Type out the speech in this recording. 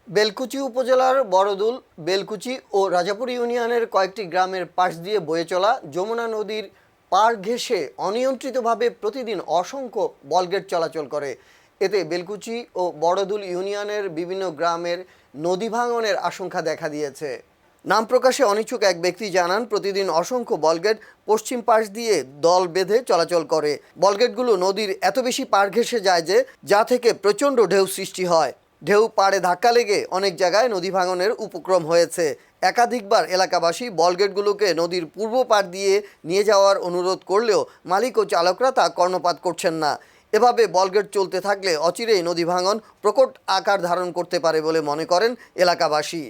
বেলকুচি উপজেলার বড়দুল, বেলকুচি ও রাজাপুর ইউনিয়নের কয়েকটি গ্রামের পাশ দিয়ে বয়ে চলা যমুনা নদীর পাড় ঘেঁষে অনিয়ন্ত্রিতভাবে প্রতিদিন অসংখ্য বলগেট চলাচল করে। এতে বেলকুচি ও বড়দুল ইউনিয়নের বিভিন্ন গ্রামের নদী ভাঙনের আশঙ্কা দেখা দিয়েছে। নাম প্রকাশে অনিচ্ছুক এক ব্যক্তি জানান, প্রতিদিন অসংখ্য বলগেট পশ্চিম পাশ দিয়ে দল বেঁধে চলাচল করে। বলগেটগুলো নদীর এত বেশি পাড় ঘেঁষে যায় যে যা থেকে প্রচণ্ড ঢেউ সৃষ্টি হয়। ঢেউ পাড়ে ধাক্কা লেগে অনেক জায়গায় নদী ভাঙনের উপক্রম হয়েছে। একাধিকবার এলাকাবাসী বলগেটগুলোকে নদীর পূর্ব পাড় দিয়ে নিয়ে যাওয়ার অনুরোধ করলেও মালিক ও চালকরা তা কর্ণপাত করছেন না। এভাবে বলগেট চলতে থাকলে অচিরেই নদী ভাঙন প্রকট আকার ধারণ করতে পারে বলে মনে করেন এলাকাবাসী।